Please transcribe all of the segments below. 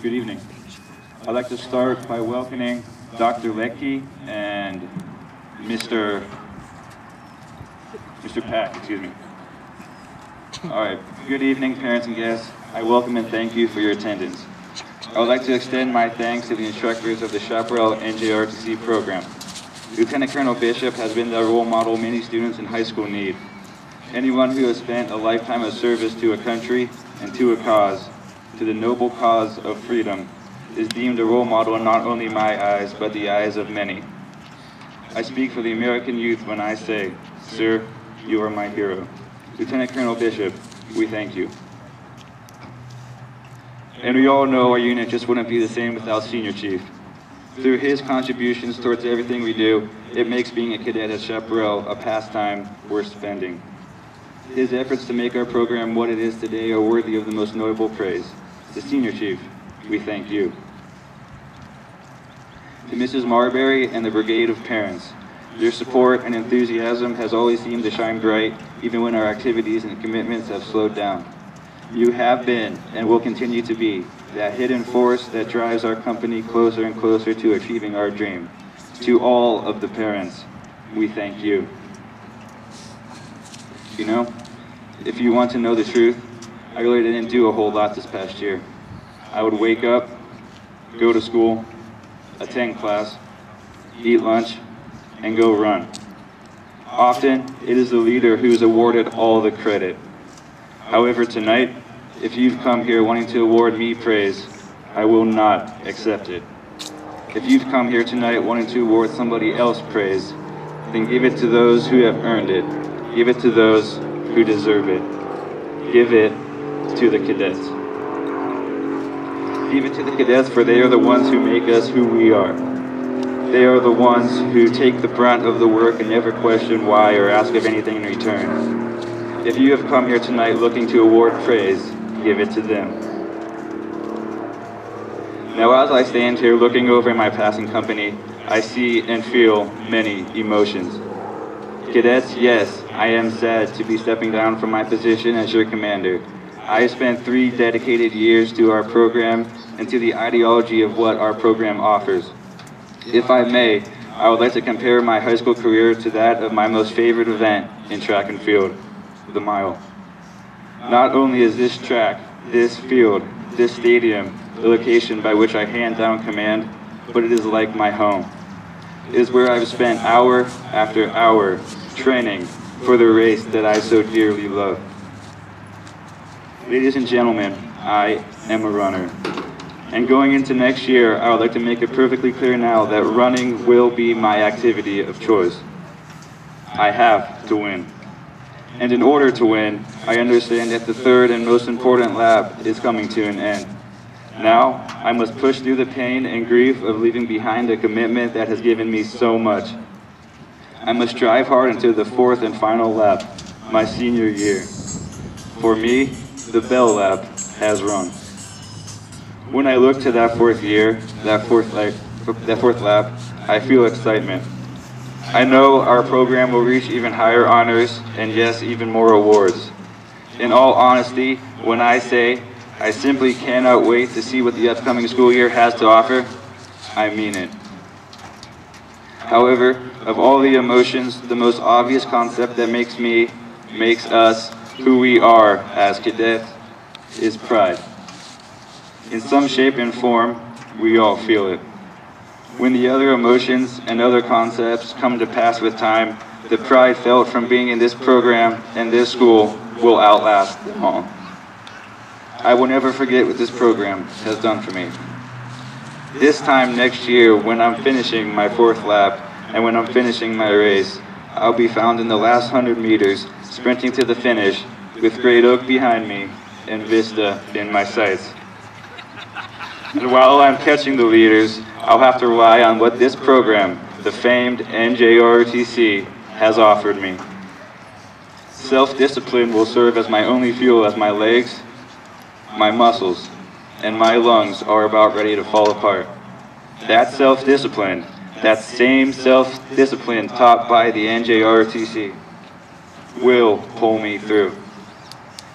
Good evening. I'd like to start by welcoming Dr. Leckie and Mr. Pack, excuse me. All right, good evening, parents and guests. I welcome and thank you for your attendance. I would like to extend my thanks to the instructors of the Chaparral NJRTC program. Lieutenant Colonel Bishop has been the role model many students in high school need. Anyone who has spent a lifetime of service to a country and to a cause, to the noble cause of freedom, is deemed a role model in not only my eyes, but the eyes of many. I speak for the American youth when I say, sir, you are my hero. Lieutenant Colonel Bishop, we thank you. And we all know our unit just wouldn't be the same without Senior Chief. Through his contributions towards everything we do, it makes being a cadet at Chaparral a pastime worth spending. His efforts to make our program what it is today are worthy of the most notable praise. To Senior Chief, we thank you. To Mrs. Marbury and the brigade of parents, your support and enthusiasm has always seemed to shine bright, even when our activities and commitments have slowed down. You have been, and will continue to be, that hidden force that drives our company closer and closer to achieving our dream. To all of the parents, we thank you. You know, if you want to know the truth, I really didn't do a whole lot this past year. I would wake up, go to school, attend class, eat lunch, and go run. Often, it is the leader who is awarded all the credit. However, tonight, if you've come here wanting to award me praise, I will not accept it. If you've come here tonight wanting to award somebody else praise, then give it to those who have earned it. Give it to those who deserve it. Give it to the cadets. Give it to the cadets, for they are the ones who make us who we are. They are the ones who take the brunt of the work and never question why or ask of anything in return. If you have come here tonight looking to award praise, give it to them. Now, as I stand here looking over my passing company, I see and feel many emotions. Cadets, yes, I am sad to be stepping down from my position as your commander. I have spent 3 dedicated years to our program and to the ideology of what our program offers. If I may, I would like to compare my high school career to that of my most favorite event in track and field, the mile. Not only is this track, this field, this stadium, the location by which I hand down command, but it is like my home. It is where I've spent hour after hour training for the race that I so dearly love. Ladies and gentlemen, I am a runner. And going into next year, I would like to make it perfectly clear now that running will be my activity of choice. I have to win. And in order to win, I understand that the third and most important lap is coming to an end. Now, I must push through the pain and grief of leaving behind a commitment that has given me so much. I must drive hard into the 4th and final lap, my senior year. For me, the bell lap has rung. When I look to that 4th year, that fourth lap, I feel excitement. I know our program will reach even higher honors and yes, even more awards. In all honesty, when I say I simply cannot wait to see what the upcoming school year has to offer, I mean it. However, of all the emotions, the most obvious concept that makes us who we are as cadets is pride. In some shape and form, we all feel it. When the other emotions and other concepts come to pass with time, the pride felt from being in this program and this school will outlast them all. I will never forget what this program has done for me. This time next year, when I'm finishing my 4th lap and when I'm finishing my race, I'll be found in the last 100 meters, sprinting to the finish with Great Oak behind me and Vista in my sights. And while I'm catching the leaders, I'll have to rely on what this program, the famed NJRTC, has offered me. Self-discipline will serve as my only fuel as my legs, my muscles, and my lungs are about ready to fall apart. That self-discipline, that same self-discipline taught by the NJRTC, will pull me through.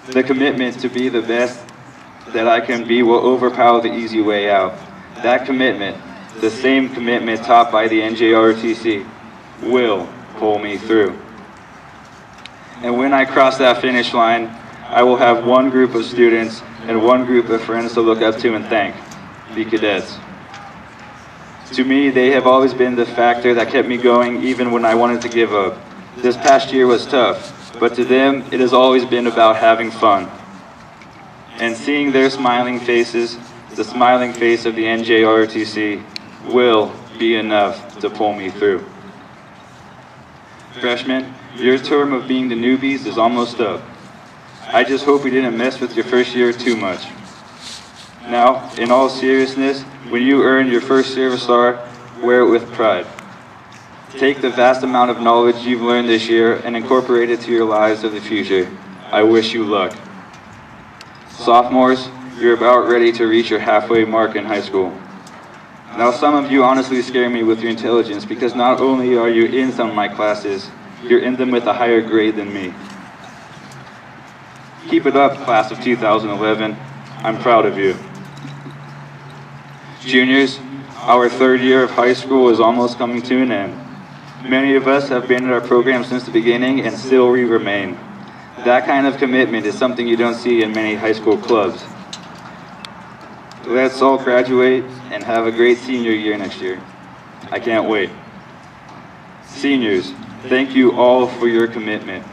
The commitment to be the best that I can be will overpower the easy way out. That commitment, the same commitment taught by the NJROTC, will pull me through. And when I cross that finish line, I will have one group of students and one group of friends to look up to and thank, the cadets. To me, they have always been the factor that kept me going even when I wanted to give up. This past year was tough, but to them, it has always been about having fun. And seeing their smiling faces, the smiling face of the NJROTC, will be enough to pull me through. Freshmen, your term of being the newbies is almost up. I just hope we didn't mess with your first year too much. Now, in all seriousness, when you earn your first service star, wear it with pride. Take the vast amount of knowledge you've learned this year and incorporate it to your lives of the future. I wish you luck. Sophomores, you're about ready to reach your halfway mark in high school. Now, some of you honestly scare me with your intelligence because not only are you in some of my classes, you're in them with a higher grade than me. Keep it up, class of 2011. I'm proud of you. Juniors, our third year of high school is almost coming to an end. Many of us have been in our program since the beginning and still we remain. That kind of commitment is something you don't see in many high school clubs. Let's all graduate and have a great senior year next year. I can't wait. Seniors, thank you all for your commitment.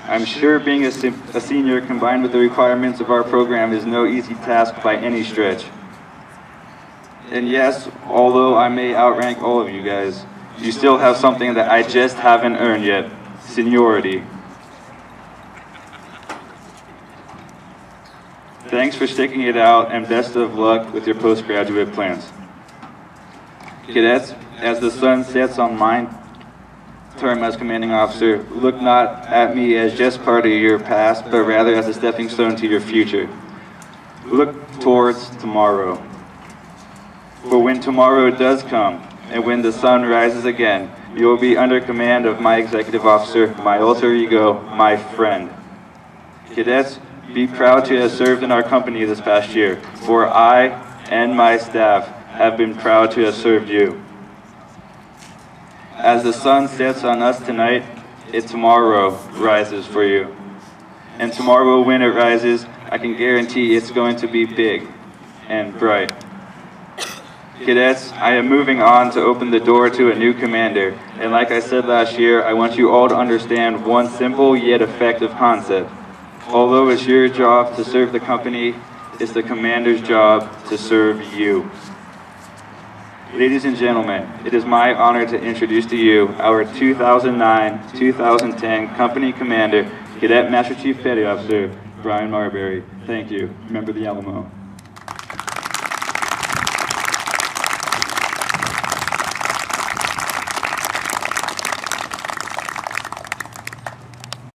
I'm sure being a senior combined with the requirements of our program is no easy task by any stretch. And yes, although I may outrank all of you guys, you still have something that I just haven't earned yet, seniority. Thanks for sticking it out and best of luck with your postgraduate plans. Cadets, as the sun sets on my term as commanding officer, look not at me as just part of your past, but rather as a stepping stone to your future. Look towards tomorrow. For when tomorrow does come, and when the sun rises again, you will be under command of my executive officer, my alter ego, my friend. Cadets, be proud to have served in our company this past year, for I and my staff have been proud to have served you. As the sun sets on us tonight, tomorrow rises for you. And tomorrow when it rises, I can guarantee it's going to be big and bright. Cadets, I am moving on to open the door to a new commander. And like I said last year, I want you all to understand one simple yet effective concept. Although it's your job to serve the company, it's the commander's job to serve you. Ladies and gentlemen, it is my honor to introduce to you our 2009-2010 company commander, Cadet Master Chief Petty Officer, Brian Marbury. Thank you. Remember the Alamo.